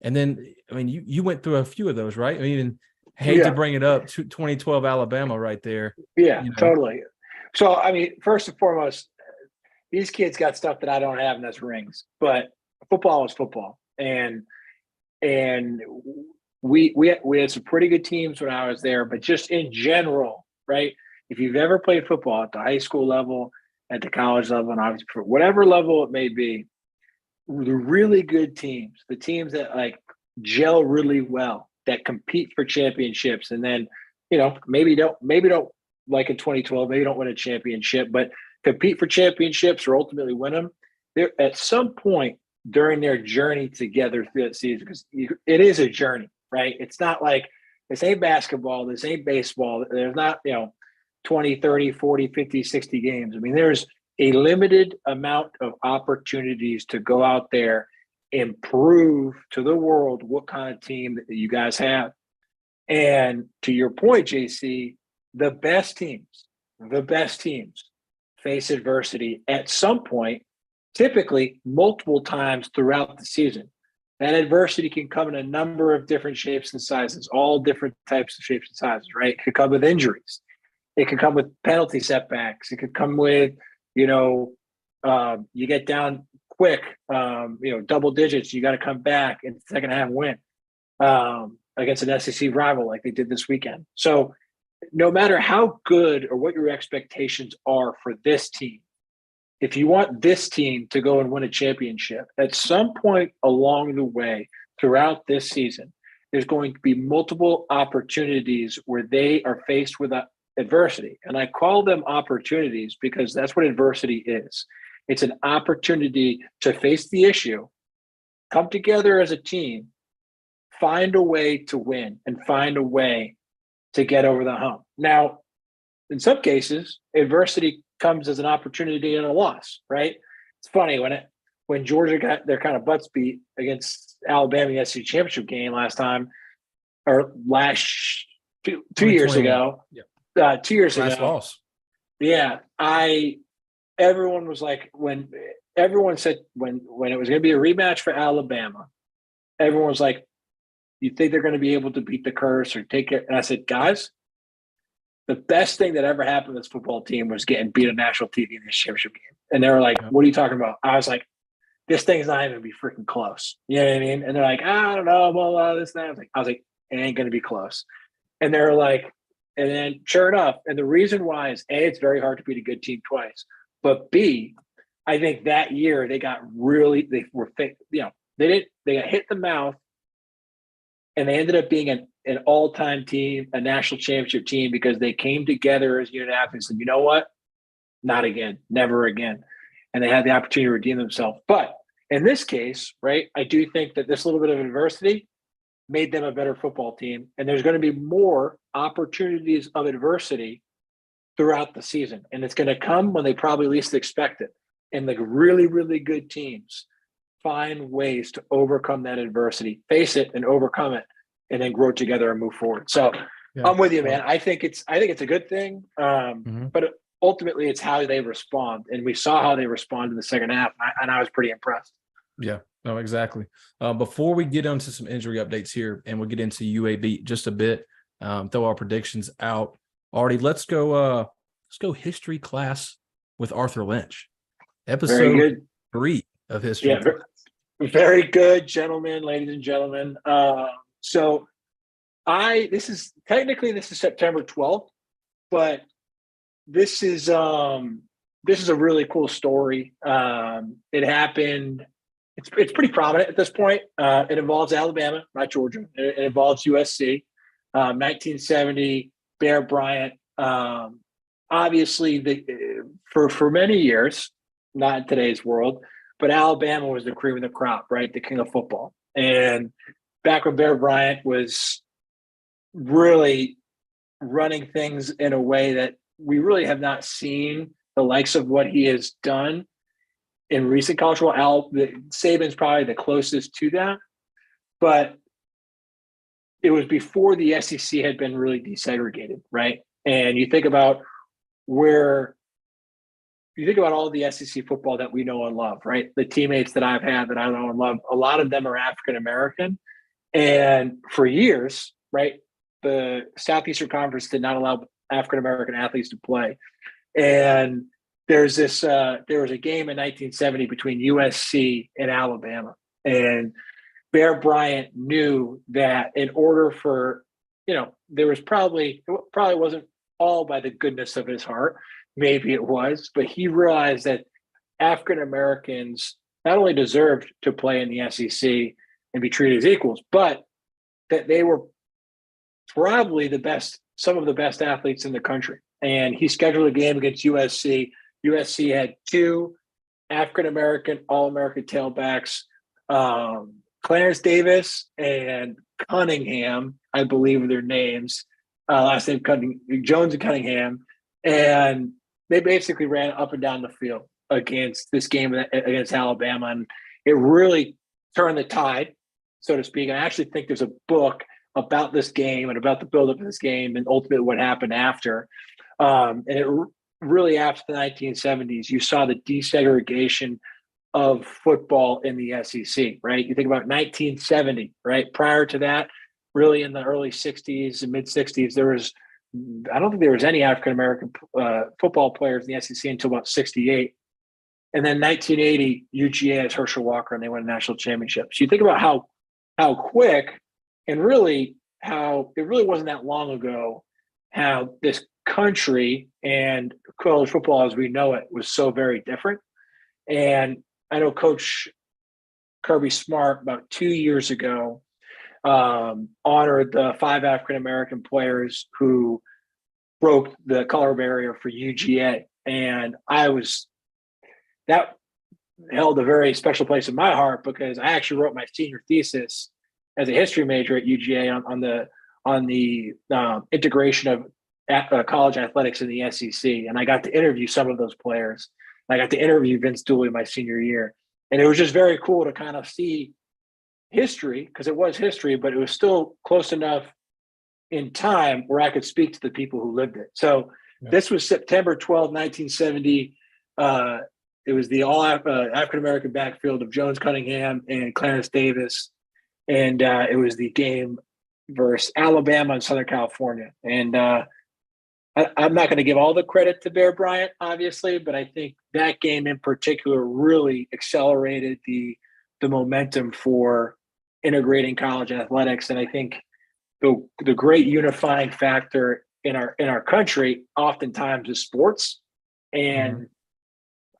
and then you went through a few of those, right? Hate to bring it up, 2012 Alabama, right there. Yeah, totally. So first and foremost, these kids got stuff that I don't have, and that's rings. But football is football, and we had some pretty good teams when I was there. But just in general, right? If you've ever played football at the high school level, at the college level, and obviously for whatever level it may be, the really good teams, the teams that gel really well, that compete for championships, and then maybe don't like in 2012, maybe don't win a championship, but compete for championships or ultimately win them. They're at some point during their journey together through that season, because it is a journey, right? It's not like this ain't basketball, this ain't baseball. There's not 20, 30, 40, 50, 60 games. There's a limited amount of opportunities to go out there and prove to the world what kind of team that you guys have. And to your point, JC, the best teams face adversity at some point, typically multiple times throughout the season. That adversity can come in a number of different shapes and sizes, all different types of shapes and sizes, right? It could come with injuries. It could come with penalty setbacks. It could come with, you get down quick, double digits. You got to come back in the second half and win against an SEC rival like they did this weekend. So no matter how good or what your expectations are for this team, if you want this team to go and win a championship, at some point along the way throughout this season, there's going to be multiple opportunities where they are faced with adversity. And I call them opportunities because that's what adversity is. It's an opportunity to face the issue, come together as a team, find a way to win, and find a way to get over the hump. Now, in some cases, adversity comes as an opportunity and a loss, right? It's funny when Georgia got their kind of butts beat against Alabama in the SEC championship game last time. or last 2 years 2021. ago. Yeah. 2 years Last ago. loss. Yeah, everyone was like, when everyone said when it was going to be a rematch for Alabama, everyone was like, you think they're going to be able to beat the curse or take it? And I said, guys, the best thing that ever happened to this football team was getting beat on national TV in this championship game. And they were like, Yeah. what are you talking about? I was like, this thing's not even gonna be freaking close. You know what I mean? And they're like, I don't know, blah, this, that. I was like, it ain't gonna be close. And they're like, and then sure enough, and the reason why is A, it's very hard to beat a good team twice. But B, I think that year they got they got hit in the mouth, and they ended up being an all-time team, a national championship team, because they came together as unit athletes and you know what? Not again, never again. And they had the opportunity to redeem themselves. But in this case, right, I do think that this little bit of adversity made them a better football team. And there's going to be more opportunities of adversity throughout the season. And it's going to come when they probably least expect it. And the really, really good teams find ways to overcome that adversity, face it and overcome it, and then grow together and move forward. So Yeah. I'm with you, man. I think it's a good thing. But ultimately it's how they respond. And we saw how they responded in the second half. And I was pretty impressed. Yeah, no, exactly. Before we get into some injury updates here, and we'll get into UAB just a bit, throw our predictions out. Artie, let's go history class with Arthur Lynch. Episode 3 of history. Yeah, very good, gentlemen, ladies and gentlemen. So this is September 12th, but this is a really cool story. It happened. It's pretty prominent at this point. It involves Alabama, not Georgia. It involves USC. 1970, Bear Bryant. Obviously, for many years, not in today's world, but Alabama was the cream of the crop, right? The king of football. And back when Bear Bryant was really running things in a way that we really have not seen the likes of what he has done in recent college football. Saban's probably the closest to that, but it was before the SEC had been really desegregated, right? And you think about all the SEC football that we know and love, right? The teammates that I've had that I know and love, a lot of them are African American, and for years, right, the Southeastern Conference did not allow African American athletes to play. And there was a game in 1970 between USC and Alabama. And Bear Bryant knew that in order for, there was it probably wasn't all by the goodness of his heart. Maybe it was, but he realized that African Americans not only deserved to play in the SEC and be treated as equals, but that they were probably some of the best athletes in the country. And he scheduled a game against USC. USC had 2 African-American All-American tailbacks, Clarence Davis and Cunningham, I believe are their names. Last name Jones and Cunningham. And they basically ran up and down the field against this game against Alabama. And it really turned the tide, so to speak. And I actually think there's a book about this game and about the buildup of this game and ultimately what happened after. And it really, after the 1970s, you saw the desegregation of football in the SEC, right? You think about 1970, right? Prior to that, really in the early 60s and mid 60s, I don't think there was any African-American football players in the SEC until about 68. And then 1980, UGA has Herschel Walker, and they won a national championship. So you think about how quick, and really how it really wasn't that long ago, how this country and college football as we know it was so very different. And I know Coach Kirby Smart about 2 years ago honored the 5 African-American players who broke the color barrier for UGA. And that held a very special place in my heart because I actually wrote my senior thesis as a history major at UGA on the integration of college athletics in the SEC. And I got to interview some of those players. I got to interview Vince Dooley my senior year. And it was just very cool to kind of see history, because it was history, but it was still close enough in time where I could speak to the people who lived it. So this was September 12, 1970. It was the all African-American backfield of Jones Cunningham and Clarence Davis. And it was the game versus Alabama and Southern California. And I'm not going to give all the credit to Bear Bryant, obviously, but I think that game in particular really accelerated the momentum for integrating college athletics. And I think the great unifying factor in our country oftentimes is sports. And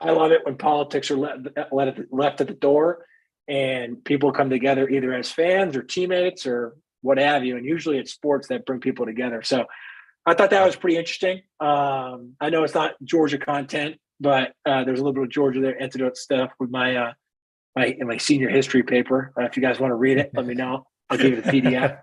I love it when politics are left at the door and people come together either as fans or teammates or what have you. And usually it's sports that bring people together. So I thought that was pretty interesting. I know it's not Georgia content, but there's a little bit of Georgia there, antidote stuff with my senior history paper. If you guys want to read it, let me know. I'll give you the PDF.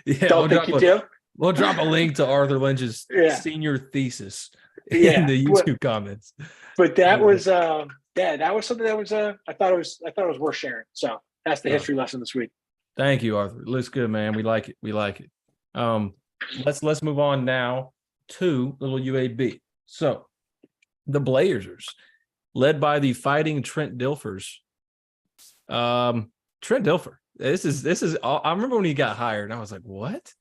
Yeah, Don't think you do. We'll drop a link to Arthur Lynch's senior thesis in the YouTube comments. But that was that was something that was I thought it was worth sharing. So that's the history lesson this week. Thank you, Arthur. Looks good, man. We like it. Let's move on now to little UAB. So the Blazers, led by the Fighting Trent Dilfers. Trent Dilfer. This is I remember when he got hired and I was like, what?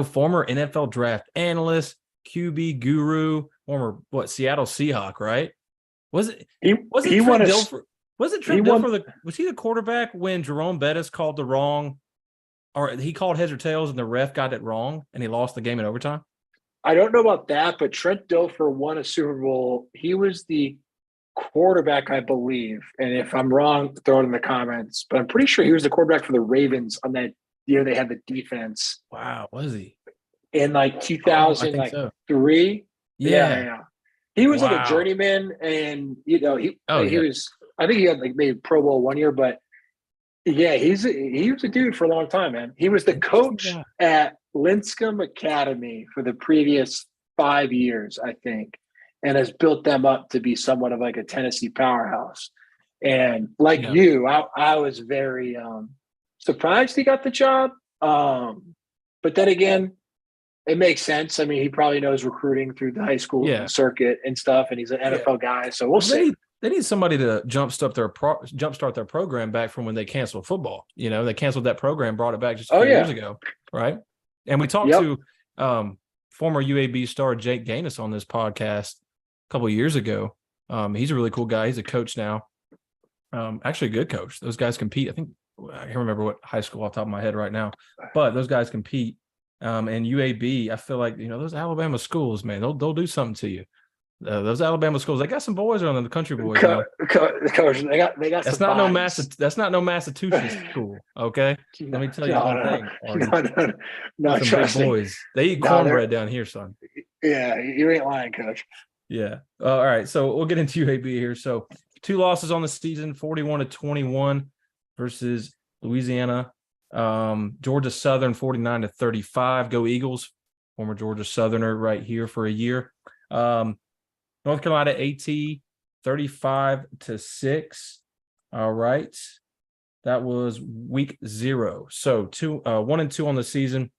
Former NFL draft analyst, QB guru, former Seattle Seahawk, right? Was it Trent Dilfer? Was it Trent Dilfer? Was he the quarterback when Jerome Bettis called the wrong, or he called heads or tails and the ref got it wrong and he lost the game in overtime? I don't know about that, but Trent Dilfer won a Super Bowl. He was the quarterback, I believe. And if I'm wrong, throw it in the comments. But I'm pretty sure he was the quarterback for the Ravens on that year they had the defense. Wow, was he? In 2003. So. Yeah. He was like a journeyman, and he was. I think he had maybe Pro Bowl one year, but yeah, he was a dude for a long time, man. He was the coach at Linscomb Academy for the previous 5 years, I think, and has built them up to be somewhat of like a Tennessee powerhouse. And you, I was very surprised he got the job, but then again, it makes sense. I mean, he probably knows recruiting through the high school circuit and stuff, and he's an NFL guy. So we'll see. They need somebody to jumpstart their program back from when they canceled football. They canceled that program, brought it back just a few years ago, right? And we talked to former UAB star Jake Gaines on this podcast a couple of years ago. He's a really cool guy. He's a coach now. Actually, a good coach. Those guys compete. I think I can't remember what high school off the top of my head right now, but those guys compete. And UAB, I feel like those Alabama schools, man, they'll do something to you. Those Alabama schools, they got some boys on them, the country boys. Coach, they got. That's some not no Massachusetts school, okay? Let me tell you one thing. No, some big boys. They eat cornbread down here, son. Yeah, you ain't lying, Coach. Yeah. All right, so we'll get into UAB here. So 2 losses on the season, 41-21 versus Louisiana. Georgia Southern 49-35. Go Eagles. Former Georgia Southerner right here for a year. North Carolina AT 35-6. All right. That was week 0. So 1-2 on the season.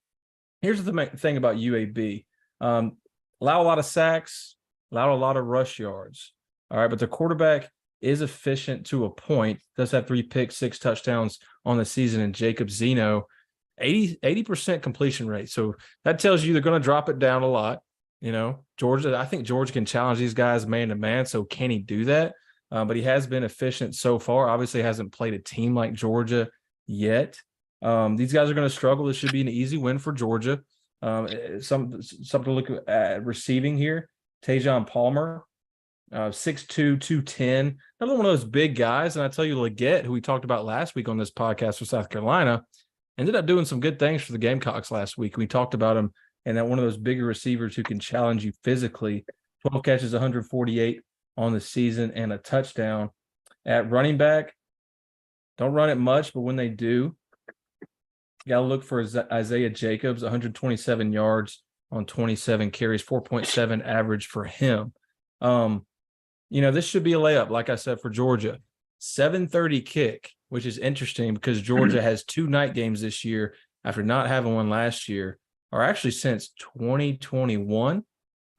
Here's the thing about UAB. Allow a lot of sacks, allow a lot of rush yards. All right, but the quarterback is efficient to a point. Does have 3 picks, 6 touchdowns on the season, and Jacob Zeno, 80% completion rate. So that tells you they're going to drop it down a lot. Georgia, I think Georgia can challenge these guys man to man. So can he do that? But he has been efficient so far. Obviously hasn't played a team like Georgia yet. These guys are going to struggle. This should be an easy win for Georgia. Something to look at receiving here. Tajon Palmer, 6'2", 210. Another one of those big guys. And I tell you, Leggett, who we talked about last week on this podcast for South Carolina, ended up doing some good things for the Gamecocks last week. We talked about him, and that one of those bigger receivers who can challenge you physically. 12 catches, 148 on the season, and a touchdown. At running back, don't run it much, but when they do, you got to look for Isaiah Jacobs, 127 yards on 27 carries, 4.7 average for him. This should be a layup, like I said, for Georgia. 7:30 kick, which is interesting because Georgia has 2 night games this year after not having one last year, or actually since 2021,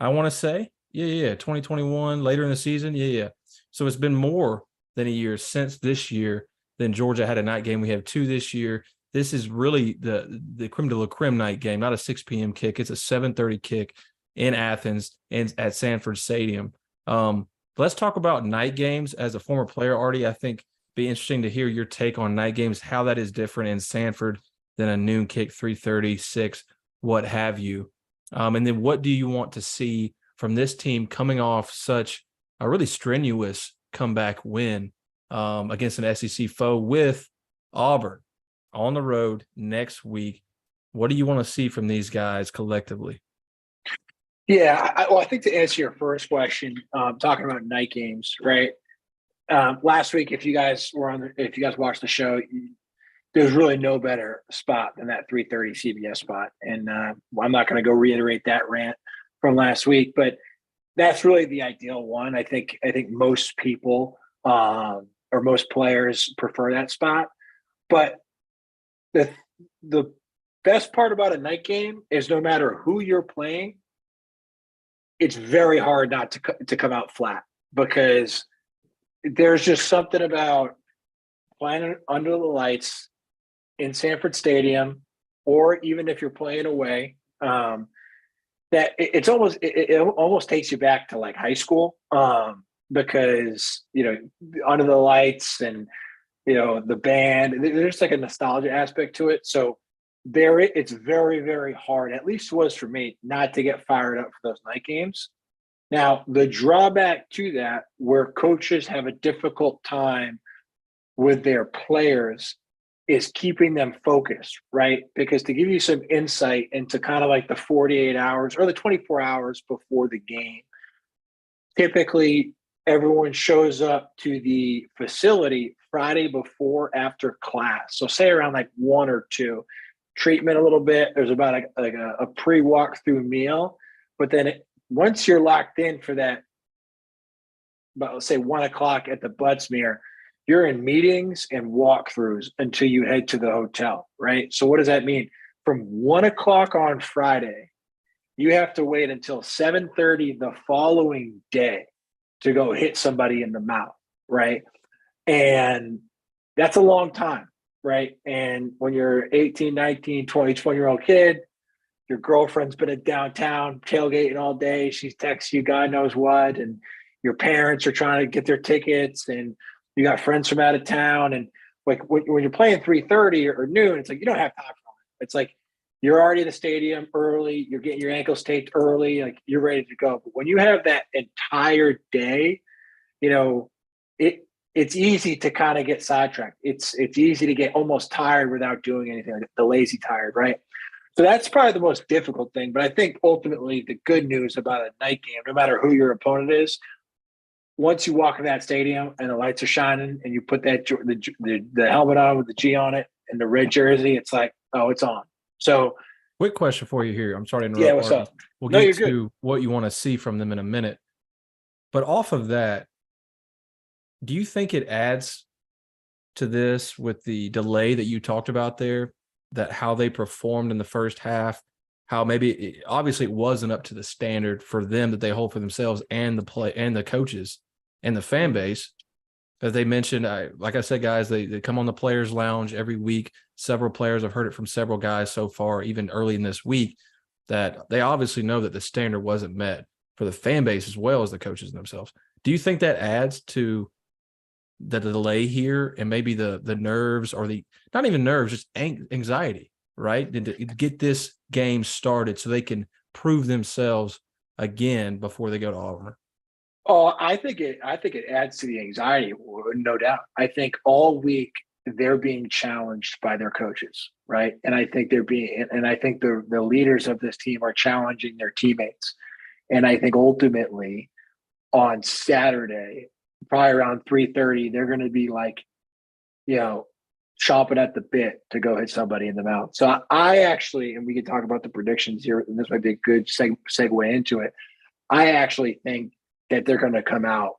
I want to say. Yeah, 2021, later in the season. Yeah. So it's been more than a year since this year than Georgia had a night game. We have 2 this year. This is really the creme de la creme night game, not a 6 p.m. kick. It's a 7:30 kick in Athens and at Sanford Stadium. Let's talk about night games. As a former player, Artie, I think be interesting to hear your take on night games, how that is different in Sanford than a noon kick, 3:30, 6, what have you. And then what do you want to see from this team coming off such a really strenuous comeback win against an SEC foe with Auburn on the road next week? What do you want to see from these guys collectively? Yeah, I think to answer your first question, talking about night games, right? Last week, if you guys watched the show, there's really no better spot than that 3:30 CBS spot, and I'm not going to go reiterate that rant from last week, but that's really the ideal one. I think most people or most players prefer that spot, but the best part about a night game is no matter who you're playing, it's very hard not to come out flat, because there's just something about playing under the lights in Sanford Stadium, or even if you're playing away, that it almost takes you back to like high school, because under the lights and the band, there's like a nostalgia aspect to it. So it's very, very hard, at least was for me, not to get fired up for those night games. Now, the drawback to that, where coaches have a difficult time with their players, is keeping them focused, right? Because to give you some insight into kind of like the 48 hours or the 24 hours before the game, typically everyone shows up to the facility Friday before after class. So say around like 1 or 2, treatment a little bit. There's about a pre-walkthrough meal, but then once you're locked in for that, about let's say 1 o'clock at the Buttsmere, you're in meetings and walkthroughs until you head to the hotel, right? So what does that mean? From 1 o'clock on Friday, you have to wait until 7:30 the following day to go hit somebody in the mouth, right? And that's a long time, right? And when you're 18, 19, 20, 20-year-old kid, your girlfriend's been in downtown tailgating all day. She's texting you God knows what. And your parents are trying to get their tickets, and you got friends from out of town. And like when you're playing 3:30 or noon, it's like you don't have time for it. It's like you're already in the stadium early. You're getting your ankles taped early. Like you're ready to go. But when you have that entire day, it's easy to kind of get sidetracked. It's easy to get almost tired without doing anything, like the lazy tired, right? So that's probably the most difficult thing. But I think ultimately the good news about a night game, no matter who your opponent is, once you walk in that stadium and the lights are shining and you put the helmet on with the G on it and the red jersey, it's like, oh, it's on. So quick question for you here. I'm sorry to interrupt. Yeah, what's Artie. up? We'll No, get you're to good. what you want to see from them in a minute. But off of that, do you think it adds to this with the delay that you talked about there, that how they performed in the first half, how maybe obviously it wasn't up to the standard for them that they hold for themselves and the play and the coaches and the fan base? As they mentioned, like I said, guys, they come on the players' lounge every week. Several players, I've heard it from several guys so far, even early in this week, that they obviously know that the standard wasn't met for the fan base as well as the coaches themselves. Do you think that adds to the delay here and maybe the nerves, or the not even nerves, just anxiety, right? To get this game started so they can prove themselves again before they go to Auburn? Oh, I think it adds to the anxiety, no doubt. I think all week they're being challenged by their coaches, right? And I think the leaders of this team are challenging their teammates. And I think ultimately on Saturday, probably around 3:30, they're going to be like, chomping at the bit to go hit somebody in the mouth. So I actually, and we can talk about the predictions here, and this might be a good segue into it. I actually think that they're going to come out,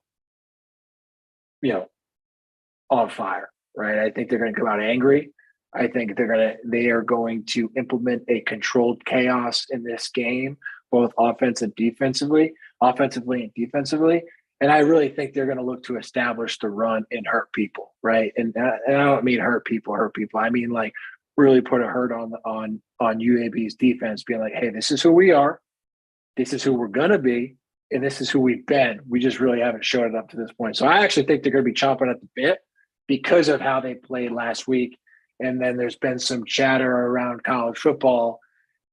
on fire. right? I think they're going to come out angry. I think they are going to implement a controlled chaos in this game, both offensively and defensively. And I really think they're going to look to establish the run and hurt people, right? And I don't mean hurt people. I mean like really put a hurt on UAB's defense, being like, hey, this is who we are, this is who we're going to be, and this is who we've been. We just really haven't showed it up to this point. So I actually think they're going to be chomping at the bit because of how they played last week. And then there's been some chatter around college football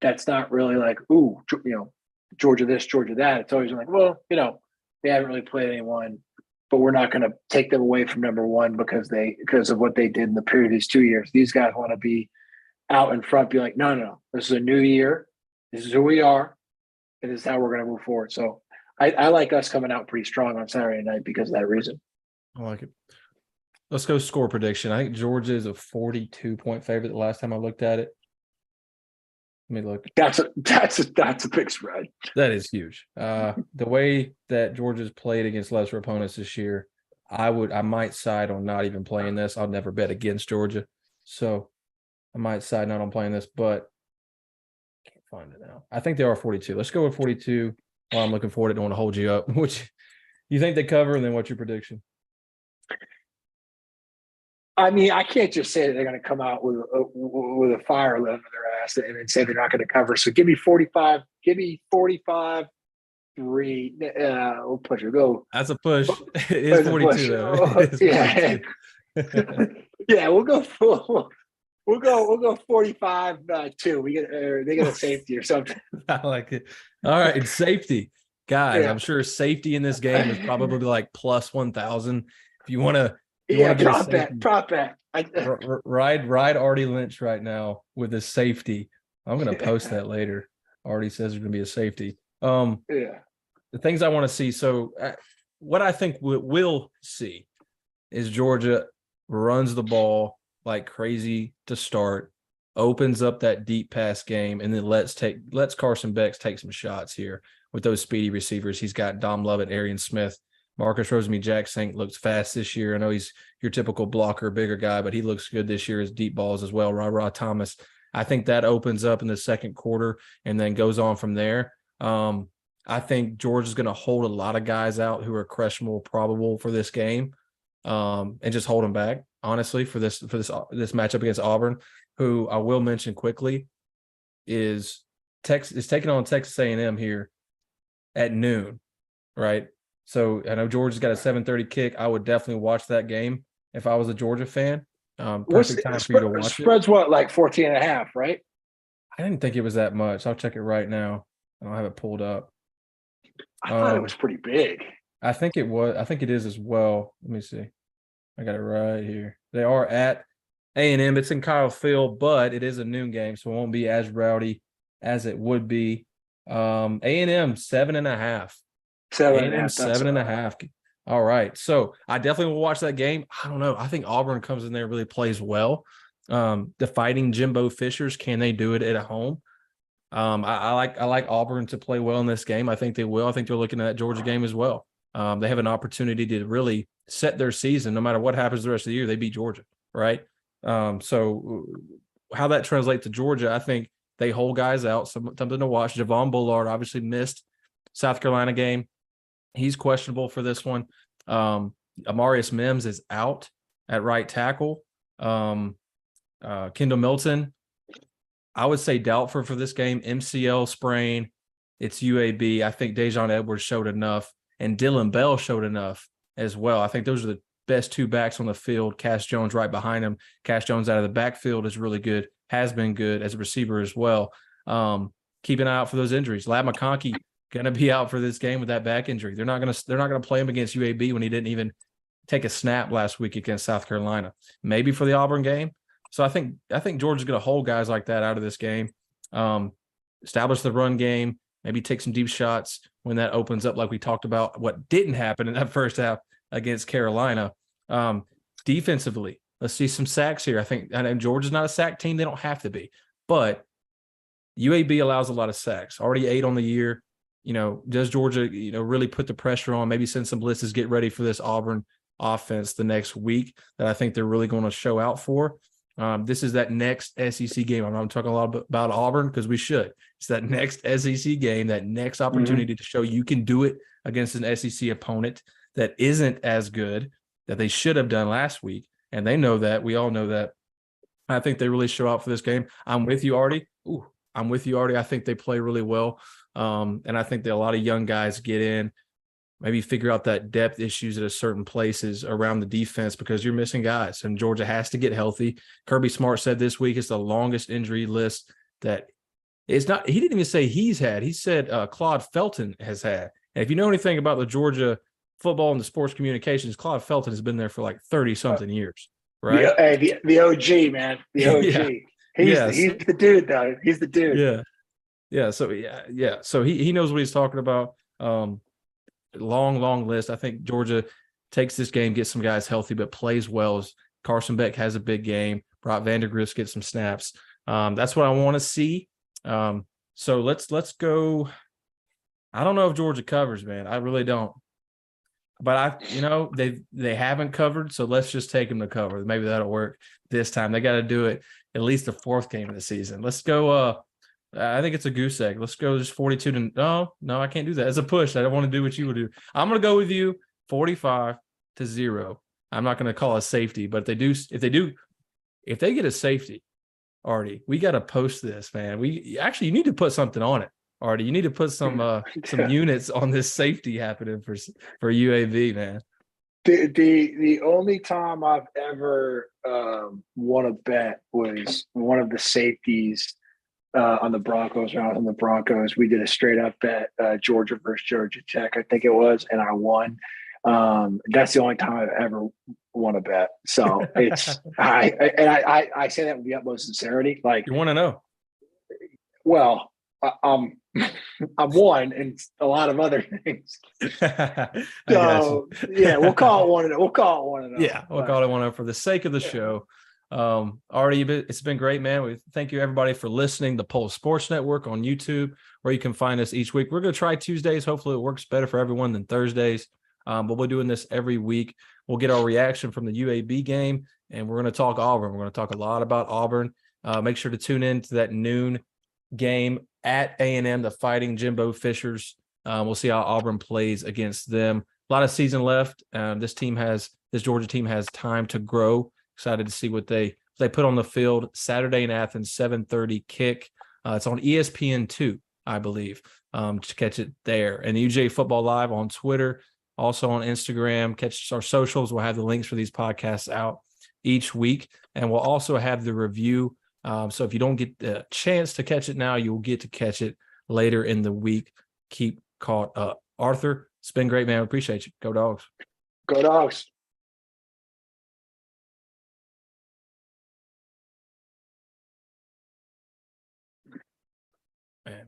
that's not really like, ooh, Georgia this, Georgia that. It's always like, well, they haven't really played anyone, but we're not going to take them away from number one because of what they did in the period of these 2 years. These guys want to be out in front, be like, no, this is a new year. This is who we are. And this is how we're going to move forward. So I like us coming out pretty strong on Saturday night because of that reason. I like it. Let's go score prediction. I think Georgia is a 42-point favorite the last time I looked at it. Let me look. That's a big spread. That is huge. The way that Georgia's played against lesser opponents this year, I might side on not even playing this. I'll never bet against Georgia. So I might side not on playing this, but I can't find it now. I think they are 42. Let's go with 42 while I'm looking forward. I don't want to hold you up. Which you think they cover, and then what's your prediction? I mean, I can't just say that they're going to come out with a fire lit under their ass and say they're not going to cover. So give me 45. Give me 45. 3. We'll push it. Go. That's a push. It is 42 though. Yeah. 42. Yeah, we'll go full. We'll go 45 2. They get a safety or something. I like it. All right, and safety. Guys, I'm sure safety in this game is probably like plus 1,000. If you want to prop bet. Ride Artie Lynch right now with his safety. I'm going to post that later. Artie says there's going to be a safety. The things I want to see. So what I think we'll see is Georgia runs the ball like crazy to start, opens up that deep pass game, and then lets Carson Beck take some shots here with those speedy receivers. He's got Dom Lovett, Arian Smith, Marcus Rosemy-Jacksaint looks fast this year. I know he's your typical blocker, bigger guy, but he looks good this year as deep balls as well. Ra Thomas. I think that opens up in the second quarter and then goes on from there. I think Georgia's going to hold a lot of guys out who are questionable, probable for this game, and just hold them back. Honestly, for this matchup against Auburn, who I will mention quickly is taking on Texas A&M here at noon, right? So I know Georgia's got a 7:30 kick. I would definitely watch that game if I was a Georgia fan. Perfect time for you to watch it. Spread's what, like 14.5, right? I didn't think it was that much. I'll check it right now. I don't have it pulled up. I thought it was pretty big. I think it was. I think it is as well. Let me see. I got it right here. They are at A&M. It's in Kyle Field, but it is a noon game, so it won't be as rowdy as it would be. A&M 7.5. 7.5. All right. So I definitely will watch that game. I don't know. I think Auburn comes in there and really plays well. The Fighting Jimbo Fishers, can they do it at home? I like Auburn to play well in this game. I think they will. I think they're looking at that Georgia game as well. They have an opportunity to really set their season. No matter what happens the rest of the year, they beat Georgia, right? So how that translates to Georgia, I think they hold guys out. Something to watch. Javon Bullard obviously missed South Carolina game. He's questionable for this one. Amarius Mims is out at right tackle. Kendall Milton, I would say doubtful for this game. MCL sprain. It's UAB. I think Dejon Edwards showed enough, and Dylan Bell showed enough as well. I think those are the best two backs on the field. Cash Jones right behind him. Cash Jones out of the backfield is really good, has been good as a receiver as well. Keep an eye out for those injuries. Lab McConkey going to be out for this game with that back injury. They're not going to play him against UAB when he didn't even take a snap last week against South Carolina. Maybe for the Auburn game. So I think Georgia's going to hold guys like that out of this game. Establish the run game, maybe take some deep shots when that opens up, like we talked about what didn't happen in that first half against Carolina. Defensively, let's see some sacks here. I know Georgia's not a sack team. They don't have to be. But UAB allows a lot of sacks. Already 8 on the year. Does Georgia, really put the pressure on, maybe send some blitzes, get ready for this Auburn offense the next week that I think they're really going to show out for. This is that next SEC game. I'm talking a lot about Auburn because we should. It's that next SEC game, that next opportunity to show you can do it against an SEC opponent that isn't as good that they should have done last week. And they know that. We all know that. I think they really show out for this game. I'm with you, Artie. I'm with you, Artie. I think they play really well. And I think that a lot of young guys get in, maybe figure out that depth issues at a certain places around the defense because you're missing guys and Georgia has to get healthy. Kirby Smart said this week it's the longest injury list that is not. He didn't even say he's had. He said Claude Felton has had. And if you know anything about the Georgia football and the sports communications, Claude Felton has been there for like 30-something years, right? The OG, man. The OG. He's the dude, though. He's the dude. Yeah. So he knows what he's talking about. Long list. I think Georgia takes this game, gets some guys healthy, but plays well. Carson Beck has a big game. Brock Vandergrift gets some snaps. That's what I want to see. So let's go. I don't know if Georgia covers, man. I really don't. But they haven't covered, so let's just take them to cover. Maybe that'll work this time. They got to do it at least the fourth game of the season. Let's go. I think it's a goose egg. Let's go just 42 to no, I can't do that. It's a push. I don't want to do what you would do. I'm going to go with you 45-0. I'm not going to call a safety, but if they get a safety, Artie, we got to post this, man. You need to put something on it, Artie. You need to put some units on this safety happening for UAB, man. The only time I've ever won a bet was one of the safeties on the Broncos. When I was on the Broncos, we did a straight up bet, Georgia versus Georgia Tech, I think it was, and I won. That's the only time I've ever won a bet. So it's I say that with the utmost sincerity. Like, you want to know? Well, I'm one and a lot of other things. So yeah, we'll call it one. We'll call it one. Yeah, we'll call it one for the sake of the show. Artie, it's been great, man. We thank you everybody for listening. The Pulse Sports Network on YouTube, where you can find us each week. We're going to try Tuesdays. Hopefully, it works better for everyone than Thursdays. But we're doing this every week. We'll get our reaction from the UAB game, and we're going to talk Auburn. We're going to talk a lot about Auburn. Make sure to tune in to that noon game at A&M, the Fighting Jimbo Fishers. We'll see how Auburn plays against them. A lot of season left. This Georgia team has time to grow. Excited to see what they put on the field Saturday in Athens, 7:30 kick. It's on ESPN2, I believe, to catch it there. And the UGA Football Live on Twitter, also on Instagram. Catch our socials. We'll have the links for these podcasts out each week. And we'll also have the review. So if you don't get the chance to catch it now, you'll get to catch it later in the week. Keep caught up. Arthur, it's been great, man. Appreciate you. Go Dogs. Go Dogs. Man.